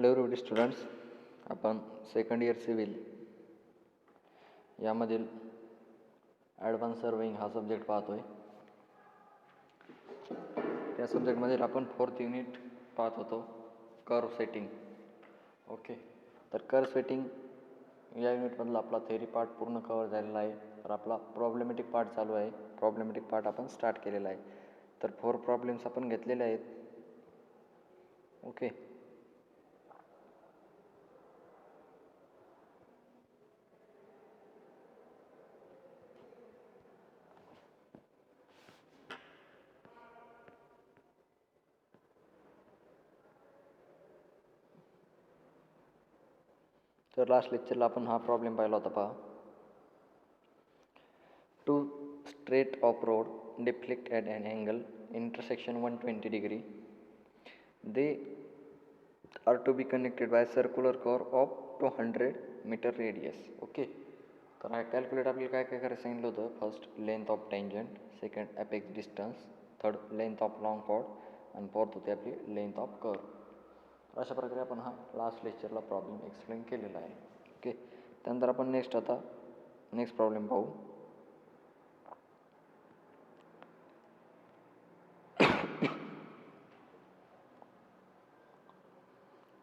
Hello everybody students, आपण second year civil यामधील advance surveying हा सब्जेक्ट पाहतोय. त्या सब्जेक्टमधील आपण 4th युनिट पाहत होतो, कर्व सेटिंग. ओके, तर कर्व सेटिंग या युनिटमधला आपला थेअरी पार्ट पूर्ण कवर झालेला आहे. तर आपला प्रॉब्लेमॅटिक पार्ट चालू आहे. प्रॉब्लेमॅटिक पार्ट आपण स्टार्ट केलेला आहे. तर 4 प्रॉब्लेम्स आपण घेतलेले आहेत. ओके, तर लास्ट लेक्चरला आपण हा प्रॉब्लेम पाहिला होता. पहा, two straight of road deflect at an angle intersection 120 degree. They are to be connected by circular curve of 200 meter radius. Okay, तर हा कॅल्क्युलेट आपल्याला काय काय करायचं सांगितलं होतं. First length of tangent, second apex distance, third length of long chord आणि फोर्थ होती आपली लेंथ ऑफ कर्व. अशा प्रकारे आपण हा लास्ट लेक्चरला प्रॉब्लेम एक्सप्लेन केलेला आहे. ओके, त्यानंतर आपण नेक्स्ट प्रॉब्लेम पाहू.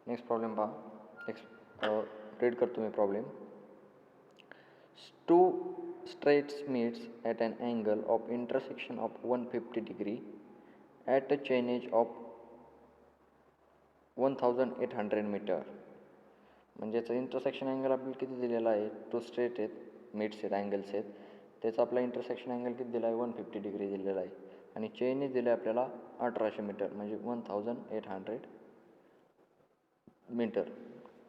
नेक्स्ट प्रॉब्लेम पहा, रीड करतो मी problem. Two straights meets at an angle of intersection of 150 degree at a chainage of 1800 metre. म्हणजे याचं इंटरसेक्शन अँगल आपल्याला किती दिलेला आहे. टू स्ट्रेट आहेत, मिड्स आहेत, अँगल्स आहेत. त्याचा आपला इंटरसेक्शन अँगल किती दिला आहे, 150 degree दिलेला आहे. आणि चेनेज दिले आपल्याला 1800 मीटर, म्हणजे 1800 मीटर,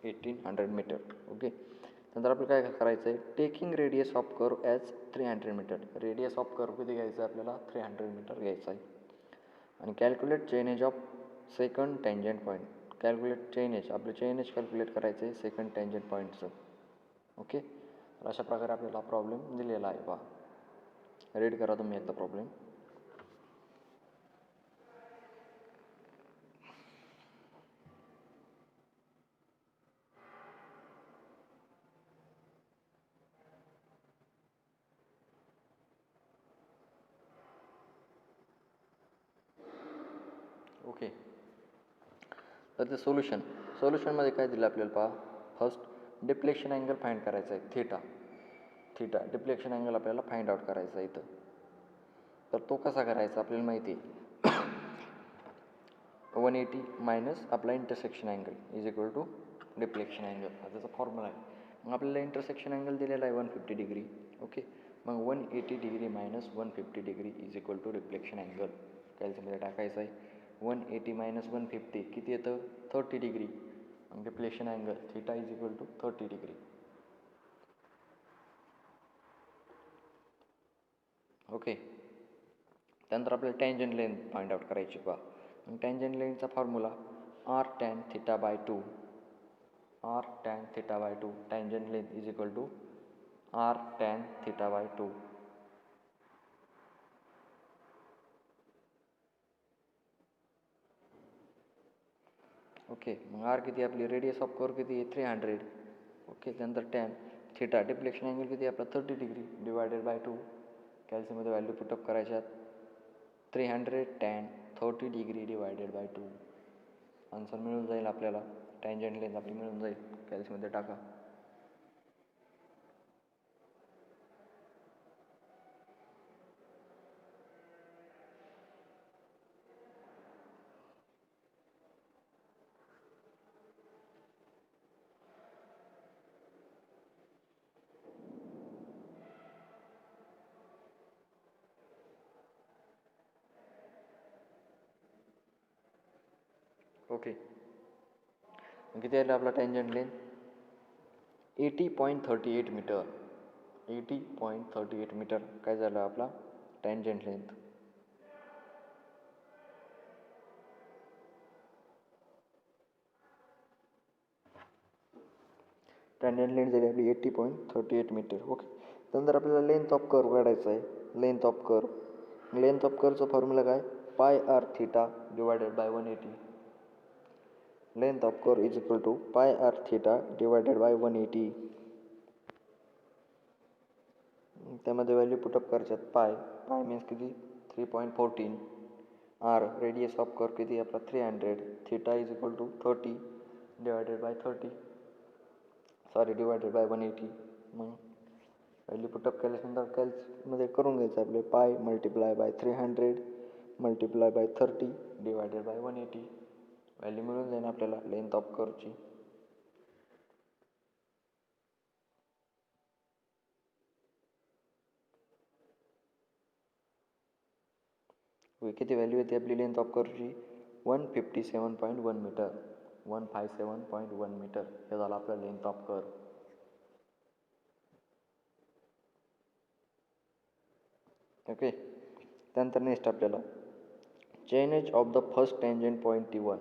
1800 मीटर. ओके, नंतर आपल्याला काय करायचं आहे. Taking radius of curve as 300 metre. Radius of curve किती घ्यायचं आहे आपल्याला, 300 मीटर घ्यायचं आहे. आणि calculate chainage of second tangent point. Calculate chainage, आपलं चेनेज कॅल्क्युलेट करायचं आहे सेकंड टेंजंट पॉईंटचं. ओके, तर अशा प्रकारे आपल्याला प्रॉब्लेम दिलेला आहे. पहा, रीड करा तुम्ही एकदा प्रॉब्लेम. ओके, तर ते सोल्युशनमध्ये काय दिलं आपल्याला. पहा, फर्स्ट डिफ्लेक्शन अँगल फाइंड करायचा आहे, थीटा डिफ्लेक्शन अँगल आपल्याला फाइंड आउट करायचा आहे इथं. तर तो कसा करायचा आपल्याला माहिती आहे. 180 मायनस आपला intersection angle is equal to deflection angle, हा त्याचा फॉर्म्युला आहे. मग आपल्याला इंटरसेक्शन अँगल दिलेला आहे 150 degree. ओके, मग 180 degree minus 150 degree is equal to deflection angle कॅल्क्युलेटरमध्ये टाकायचं आहे. 180 मायनस 150 किती येतं, 30 degree. मग deflection angle theta is equal to 30 degree. Okay, त्यानंतर आपल्याला टँजंट लेंथ फाइंड आउट करायची. पहा, मग टँजंट लेंथचा formula r tan theta by 2. r tan theta by 2 tangent length is equal to r tan theta by 2. Okay, मग r किती आपली radius of curve किती आहे, 300. ओके, त्यानंतर टॅन थीटा डिफ्लेक्शन अँगल किती आपला 30 degree डिवायडेड बाय 2. कॅल्सीमध्ये value put up करायच्यात. 300 tan 30 degree divided by 2. Answer मिळून जाईल आपल्याला. टँजंट लेंथ आपली मिळून जाईल, कॅल्सीमध्ये टाका. ओके, किती आलं आपला टँजंट लेंथ, 80.38 मीटर. 80.38 मीटर काय झालं आपला टँजंट लेंथ. टँजंट लेंथ झाली आपली 80.38 मीटर. ओके, त्यानंतर आपल्याला लेंथ ऑफ कर्व काढायचं आहे. लेंथ ऑफ कर्वचं फॉर्म्युला काय, pi R theta divided by 180. Length of curve is equal to pi R theta divided by 180. त्यामध्ये व्हॅल्यू पुटअप करायच्यात. पाय मीन्स किती 3.14. आर रेडियस ऑफ कर्व किती आपला 300. Theta is equal to 30 divided by 180. मग value put up केल्यानंतर कॅल्समध्ये करून घ्यायचं आपले. पाय multiply by 300 multiply by 30 divided by 180. Value मिळून जाईल आपल्याला लेंथ ऑफ कर्वची. किती व्हॅल्यू येते आपली लेंथ ऑफ कर्वची 157.1 मीटर. 157.1 मीटर हे झालं आपलं लेंथ ऑफ कर्व. ओके, त्यानंतर नेक्स्ट आपल्याला chainage of the first tangent point T1.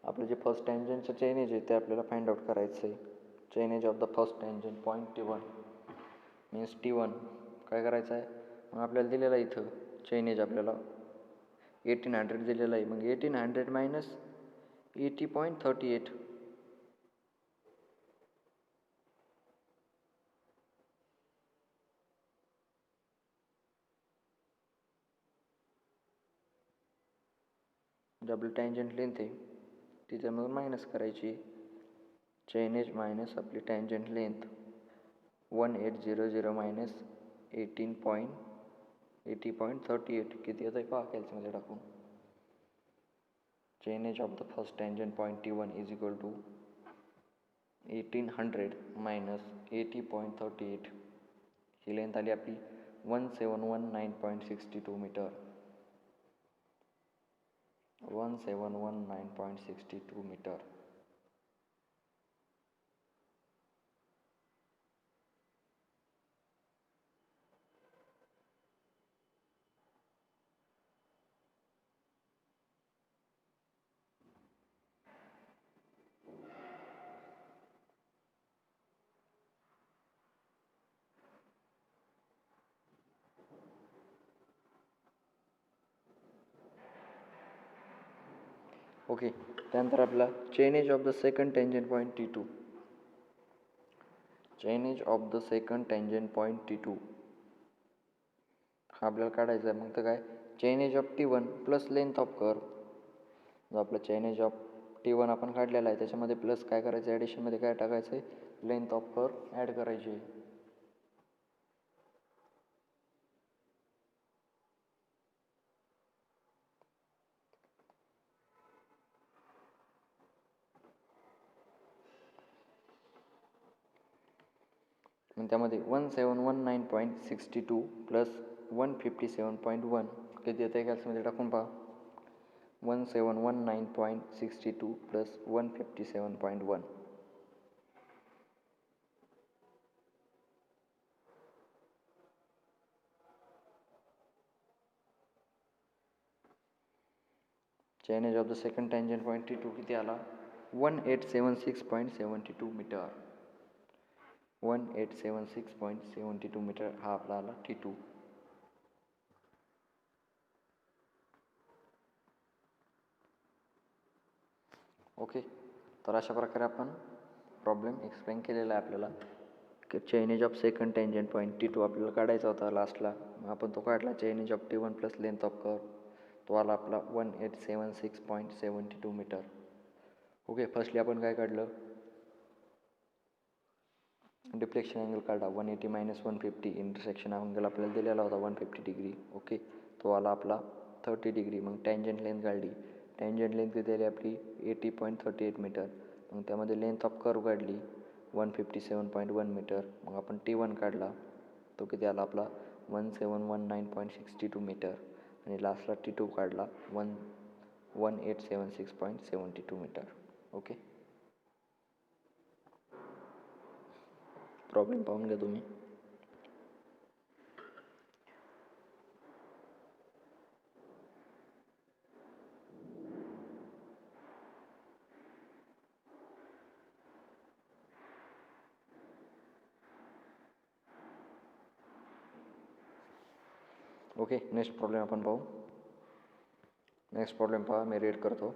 आपलं जे फर्स्ट टँजंटचं चेनेज आहे ते आपल्याला फाइंड आउट करायचं आहे. Chainage of the first tangent point T1 means T1 काय करायचं आहे. मग आपल्याला दिलेलं आहे इथं चेनेज आपल्याला 1800 दिलेलं आहे. मग 1800 मायनस 80.38. डबल टँजंट लेंथ आहे तिच्यामधून मायनस करायची. चेनेज मायनस आपली टँजंट लेंथ 1800 मायनस 80.38 किती येतं आहे पहा कॅल्समध्ये टाकून. Chainage of the first tangent point T1 is equal to 1800 minus 80.38. ही लेंथ आली आपली 1719.62 मीटर. 1719.62 मीटर. ओके, त्यानंतर आपला chainage of the second tangent point T2. Chainage of the second tangent point T2 हा आपल्याला काढायचा आहे. मग तर काय chainage of T1 plus length of curve. जो आपला चेनेज ऑफ T1 आपण काढलेला आहे त्याच्यामध्ये प्लस काय करायचं आहे, ॲडिशनमध्ये काय टाकायचं आहे, लेंथ ऑफ कर्व ॲड करायची आहे. मग त्यामध्ये 1719.62 प्लस 157.1 किती येतं आहे कॅल्समध्ये टाकून पहा. 1719.62 plus 157.1. Chainage of the second tangent point T2 किती आला 1876.72 मीटर. 1876.72 मीटर हा आपला आला T2. ओके, तर अशा प्रकारे आपण प्रॉब्लेम एक्सप्लेन केलेला आहे आपल्याला की chainage of second tangent point T2 आपल्याला काढायचा होता लास्टला. आपण तो काढला. Chainage of T1 plus length of curve तो आला आपला 1876.72 मीटर. ओके, फर्स्टली आपण काय काढलं, डिफ्लेक्शन अँगल काढा 180 मायनस 150. इंटरसेक्शन अँगल आपल्याला दिलेला होता 150 डिग्री. ओके, तो आला आपला 30 डिग्री. मग टँजंट लेंथ काढली. टँजंट लेंथ किती आली आपली 80.38 मीटर. मग त्यामध्ये लेंथ ऑफ कर्व काढली 157.1 मीटर. मग आपण T1 काढला तो किती आला आपला 1719.62 मीटर. आणि लास्टला T2 काढला 1876.72 मीटर. ओके, प्रॉब्लेम पाहून घ्या तुम्ही. ओके, नेक्स्ट प्रॉब्लेम आपण पाहू. नेक्स्ट प्रॉब्लेम पहा, मी रीड करतो.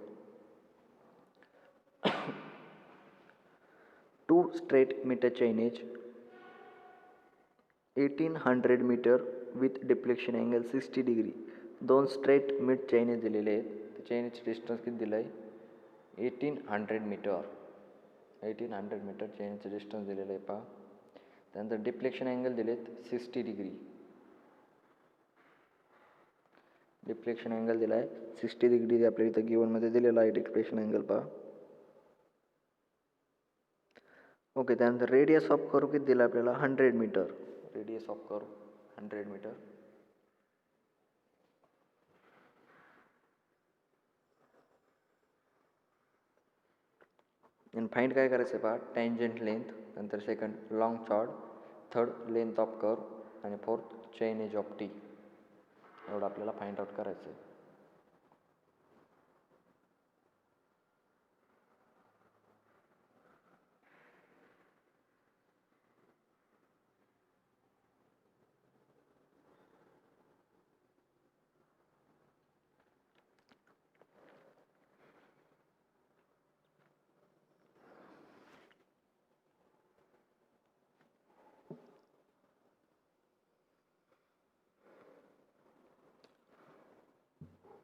straight meter chainage 1800 metre with deflection angle 60 degree. दोन स्ट्रेट मिड चैनेज दिलेले आहेत. चैनेज डिस्टन्स किती दिलं आहे 1800 मीटर. 1800 मीटर चैनचं डिस्टन्स दिलेलं आहे पहा. त्यानंतर डिफ्लेक्शन अँगल दिलेत 60 डिग्री. डिफ्लेक्शन अँगल दिला आहे 60 डिग्री आपल्या इथं गिवनमध्ये दिलेला आहे डिफ्लेक्शन अँगल पहा. ओके. त्यानंतर रेडियस ऑफ कर्व किती दिला आपल्याला 100 metre. Radius of curve 100 metre. आणि फाइंड काय करायचं आहे पहा टँजंट लेंथ, नंतर second long chord, third length of curve आणि fourth chainage of T. एवढं आपल्याला फाइंड आउट करायचं आहे.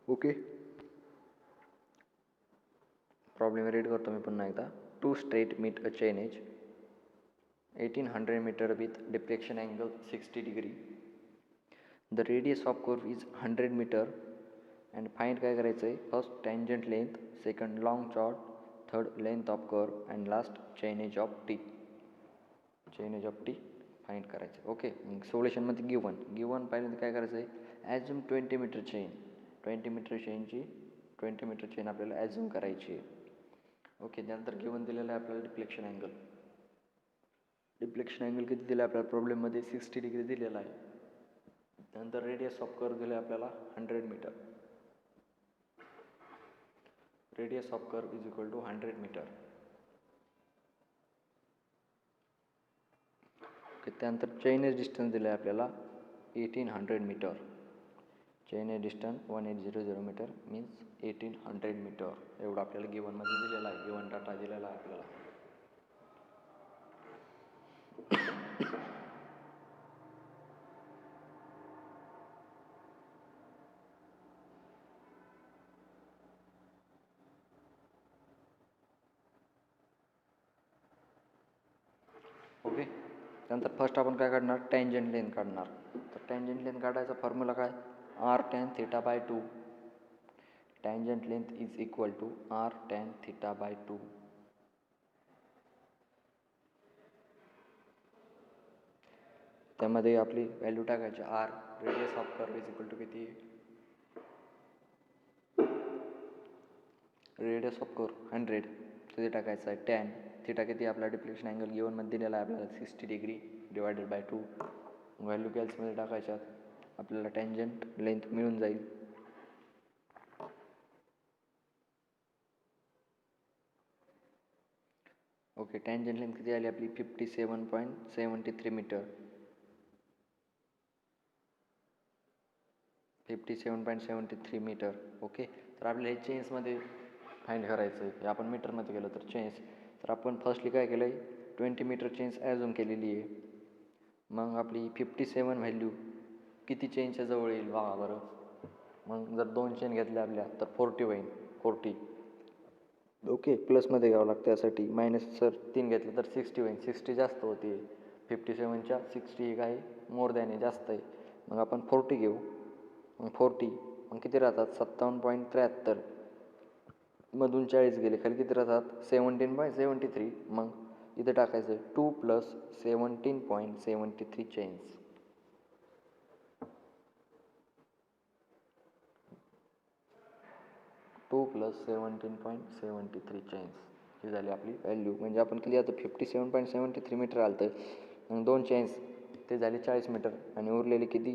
ओके. प्रॉब्लेम रीड करतो मी पुन्हा एकदा. Two straight meet a chainage 1800 metre with deflection angle 60 degree. The radius of curve is 100 metre and find काय करायचं आहे first tangent length, second long chord, third length of curve and last chainage of T. Chainage of T find करायचं. Okay. मग सोल्युशनमध्ये given पाहिजे काय करायचं आहे assume 20 metre chain. 20 metre chain आपल्याला ॲझ्युम करायची आहे. ओके. त्यानंतर गिवन दिलेलं आहे आपल्याला डिफ्लेक्शन अँगल. डिफ्लेक्शन अँगल किती दिलं आहे आपल्याला प्रॉब्लेममध्ये 60 डिग्री दिलेला आहे. त्यानंतर रेडियस ऑफ कर्व दिलं आहे आपल्याला 100 metre. Radius of curve is equal to 100 metre. Okay. त्यानंतर चैनेज डिस्टन्स दिलं आहे आपल्याला 1800 metre. Chainage distance 1800 metre means 1800 metre. एवढं आपल्याला गिवनमध्ये दिलेलं आहे. गिवन डाटा दिलेला आहे आपल्याला. ओके. त्यानंतर फर्स्ट आपण काय काढणार टँजंट लेंथ काढणार. तर टँजंट लेंथ काढायचा फॉर्म्युला काय r tan theta by 2. Tangent length is equal to r tan theta by 2. त्यामध्ये आपली व्हॅल्यू टाकायची r. Radius of curve is equal to किती रेडियस ऑफ कर्व 100 तिथे टाकायचं आहे. टॅन थिटा किती आपला डिफ्लेक्शन अँगल गिवनमध्ये दिलेला आहे आपल्याला 60 डिग्री डिवायडेड बाय 2. व्हॅल्यू कॅल्समध्ये टाकायच्यात आपल्याला टँजंट लेंथ मिळून जाईल. ओके. टँजंट लेंथ किती आली आपली 57.73 मीटर. 57.73 मीटर. ओके. तर आपल्याला हे चेन्समध्ये फाइंड करायचं आहे. हे आपण मीटरमध्ये केलं तर चेन्स. तर आपण फर्स्टली काय केलं आहे 20 मीटर चेन्स ॲझ्युम केलेली आहे. मग आपली 57 व्हॅल्यू किती चेनच्या जवळ येईल बघा बरं. मग जर 2 चेन घेतल्या आपल्या तर 40 होईल. 40. ओके. प्लसमध्ये घ्यावं लागतं त्यासाठी. मायनस जर 3 घेतलं तर 60 होईल. 60 जास्त होते 57च्या 60 ही काय मोर दॅन आहे जास्त आहे. मग आपण 40 घेऊ. मग 40 मग किती राहतात 57.73 मधून 40 गेले खाली किती राहतात 17.73. मग इथे टाकायचं 2 + 17.73 चेन्स. 2 + 17.73 चेन्स ही झाली आपली व्हॅल्यू. म्हणजे आपण किती आता 57.73 मीटर आलं तर मग 2 चेन्स ते झाले 40 मीटर आणि उरलेले किती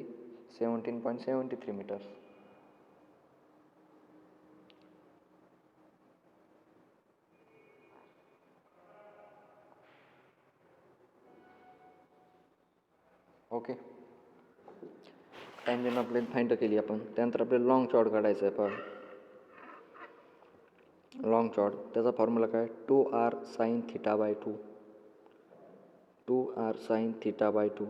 17.73 मीटर. ओके. टँजंट आपल्याला फाइंड केली आपण. त्यानंतर आपल्याला लॉंग चॉर्ड काढायचं आहे पहा. लॉंग चॉर्ड त्याचा फॉर्म्युला काय 2r sin θ/2. 2r sin θ/2.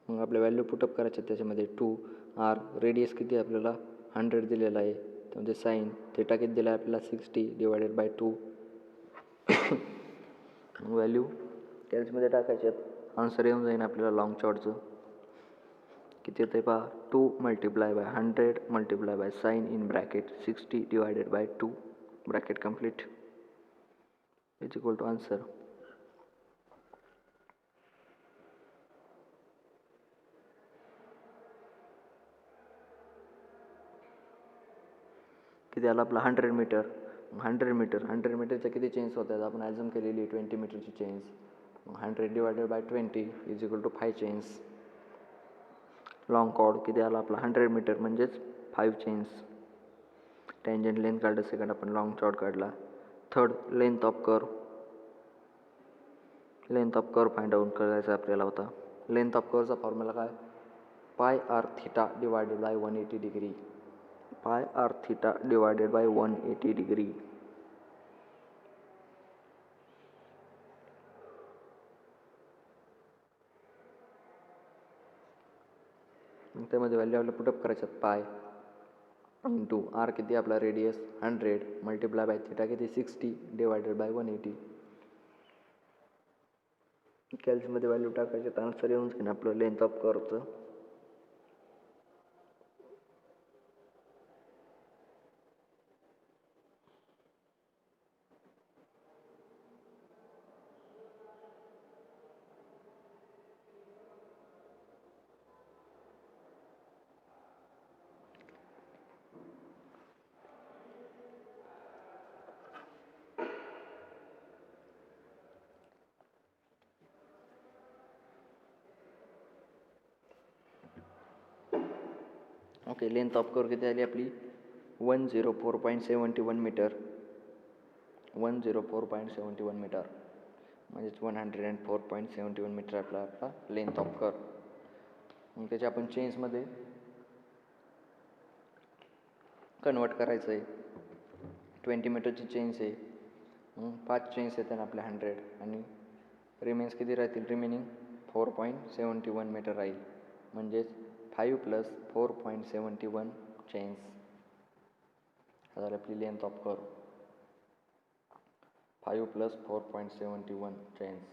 मग आपल्या व्हॅल्यू पुटअप करायच्या त्याच्यामध्ये 2r रेडियस किती आपल्याला 100 दिलेला आहे, त्यामध्ये साईन थिटा किती दिला आहे आपल्याला 60/2. व्हॅल्यू कॅल्समध्ये टाकायच्यात, आन्सर येऊन जाईल आपल्याला लॉंग शॉर्टचं. किती येतं आहे पहा, 2 × 100 × sine in bracket 60/2 bracket complete is equal to answer. किती आला आपला 100 मीटर. 100 मीटरच्या किती चेन्स होतात आपण ॲझ्युम केलेली 20 मीटरची chains. 100/20 is equal to 5 chains. Long chord किती आला आपला 100 मीटर म्हणजेच 5 चेन्स. टँजंट लेंथ काढलं सेकंड आपण, लॉंग शॉर्ट काढला. Third length of curve. Length of curve find out करायचा आपल्याला होता. लेंथ ऑफ कर्वचा फॉर्म्युला काय, πr/θ/180 डिग्री. πr/θ/180 degree. त्यामध्ये व्हॅल्यू आपल्याला पुटअप करायच्यात. पाय इंटू आर किती आपला रेडियस 100 मल्टिप्लाय बाय थिटा किती 60/180. कॅल्समध्ये व्हॅल्यू टाकायच्यात, आन्सर येऊन जाईल आपलं लेंथ ऑफ कर्वचं. ओके, लेंथ ऑफ कर्व किती आली आपली 104.71 मीटर. 104.71 मीटर म्हणजेच 104.71 मीटर आपला लेंथ ऑफ कर्व. मग त्याचे आपण चेन्समध्ये कन्वर्ट करायचं आहे. 20 मीटरची चेन्स आहे, 5 चेन्स येतात आपल्या 100 आणि रिमेन्स किती राहतील, रिमेनिंग 4.71 मीटर राहील. म्हणजेच 5 + 4.71 चेन्स झाली आपली length of curve. 5 + 4.71 chains.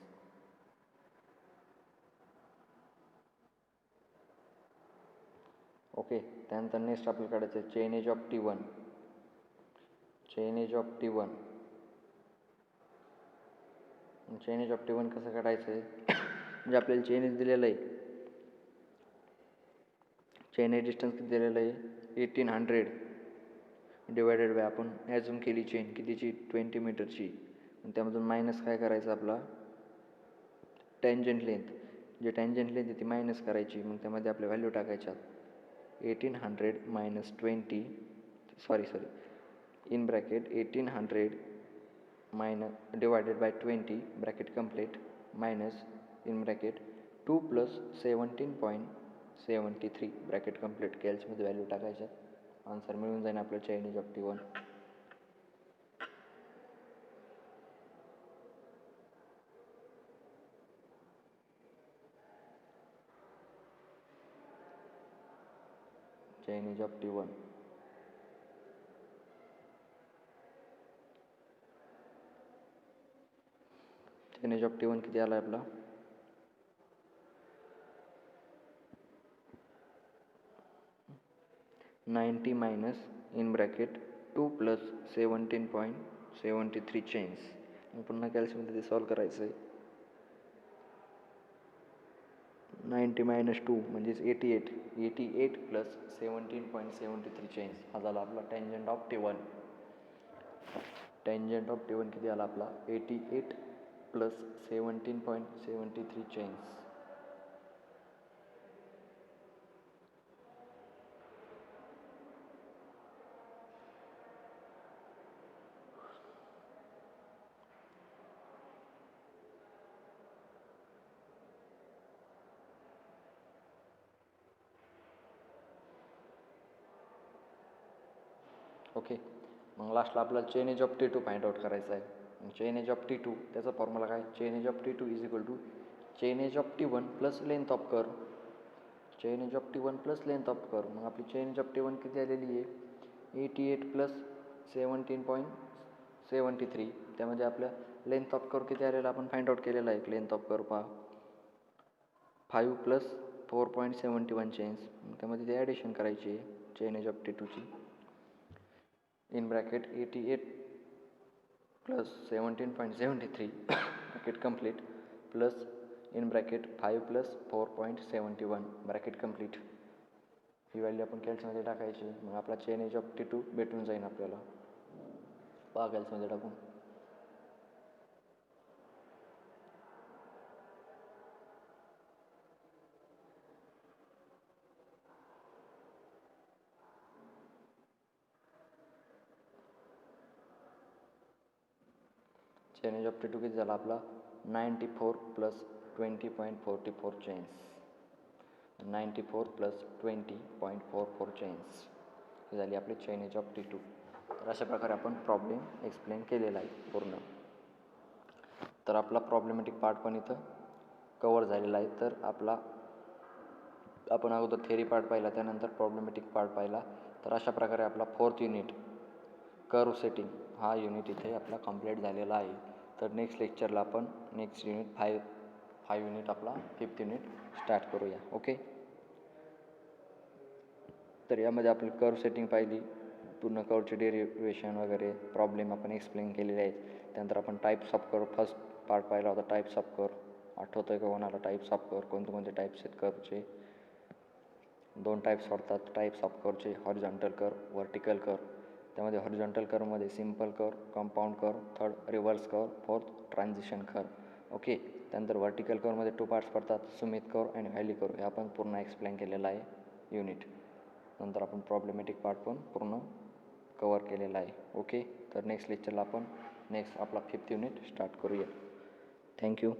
Okay, त्यानंतर नेक्स्ट आपल्याला काढायचं आहे chainage of T1. Chainage of T1. Chainage of T1 कसं काढायचं आहे, म्हणजे आपल्याला चेन एज दिलेलं आहे. चेन एज डिस्टन्स किती दिलेलं आहे 1800 डिवायडेड बाय आपण ॲझ्युम केली चेन कितीची 20 मीटरची. त्यामधून मायनस काय करायचं आपला टँजंट लेंथ. जे टँजंट लेंथ आहे ती मायनस करायची. मग त्यामध्ये आपल्या व्हॅल्यू टाकायच्या 1800 - 20 in bracket 1800 divided by 20 bracket complete minus in bracket 2 + 17.73 bracket complete. कॅल्समध्ये व्हॅल्यू टाकायच्या, आन्सर मिळून जाईल आपलं chainage of T1. Chainage of T1. Chainage of T1 किती आला आपला 90 मायनस इन ब्रॅकेट 2 + 17.73 चेन्स. पुन्हा कॅल्समध्ये ते सॉल्व करायचं आहे. 90 - 2 म्हणजेच 88 + 17.73 चेन्स हा झाला आपला tangent of T1. Tangent of T1 किती आला आपला 88 + 17.73 चेन्स. ओके, मग लास्टला आपल्याला chainage of T2 find out करायचा आहे. चेन एज ऑफ T2 त्याचा फॉर्म्युला काय, chainage of T2 is equal to chainage of T1 plus length of curve, chainage of T1 plus length of curve. मग आपली chain age of T1 किती आलेली आहे 88 plus 17.73. त्यामध्ये आपल्या length of curve किती आलेला आपण फाइंड आउट केलेला आहे. लेंथ ऑफ कर्व पहा 5 प्लस 4.71 चेन्स. त्यामध्ये ते ॲडिशन करायची आहे चेन एज ऑफ T2ची. In bracket 88 plus 17.73 bracket complete plus in bracket 5 plus 4.71 bracket complete. ही व्हॅल्यू आपण कॅल्समध्ये टाकायची. मग आपला चेन एज ऑफ T2 भेटून जाईल आपल्याला. पहा कॅल्समध्ये टाकून. चेन एज ऑफ T2 किती झाला आपला 94 प्लस 20.44 चेन्स. 94 प्लस 20.44 चेन्स ही झाली आपली चेन एज ऑफ T2. तर अशा प्रकारे आपण प्रॉब्लेम एक्सप्लेन केलेला आहे पूर्ण. तर आपला प्रॉब्लेमॅटिक पार्ट पण इथं कवर झालेला आहे. तर आपण अगोदर थेरी पार्ट पाहिला, त्यानंतर प्रॉब्लेमॅटिक पार्ट पाहिला. तर अशा प्रकारे आपला 4th युनिट कर्व सेटिंग हा युनिट इथे आपला कंप्लीट झालेला आहे. तर नेक्स्ट लेक्चरला आपण नेक्स्ट युनिट 5 युनिट आपला 5th युनिट स्टार्ट करूया. ओके. तर यामध्ये आपण कर्व सेटिंग पाहिली, पूर्ण कर्वचे डेरिवेशन वगैरे प्रॉब्लेम आपण एक्सप्लेन केलेले आहेत. त्यानंतर आपण types of curve first part पाहिला होता. टाईप्स ऑफ कर्व आठवतं आहे का कोणाला? टाईप्स ऑफ कर्व कोणते टाईप्स आहेत कर्वचे? 2 टाईप्स पडतात टाईप्स ऑफ कर्वचे, हॉरिझॉन्टल कर्व, व्हर्टिकल कर्व. त्यामध्ये हॉरिझॉन्टल कर्वमध्ये simple curve, compound curve, third reverse curve, fourth transition curve. Okay. त्यानंतर व्हर्टिकल कर्वमध्ये 2 पार्ट्स पडतात, सुमित कर्व आणि व्हॅली कर्व. हे आपण पूर्ण एक्सप्लेन केलेलं आहे युनिट. नंतर आपण प्रॉब्लेमॅटिक पार्ट पण पूर्ण कवर केलेला आहे. ओके. तर नेक्स्ट लेक्चरला आपण आपला 5th युनिट स्टार्ट करूया. थँक्यू.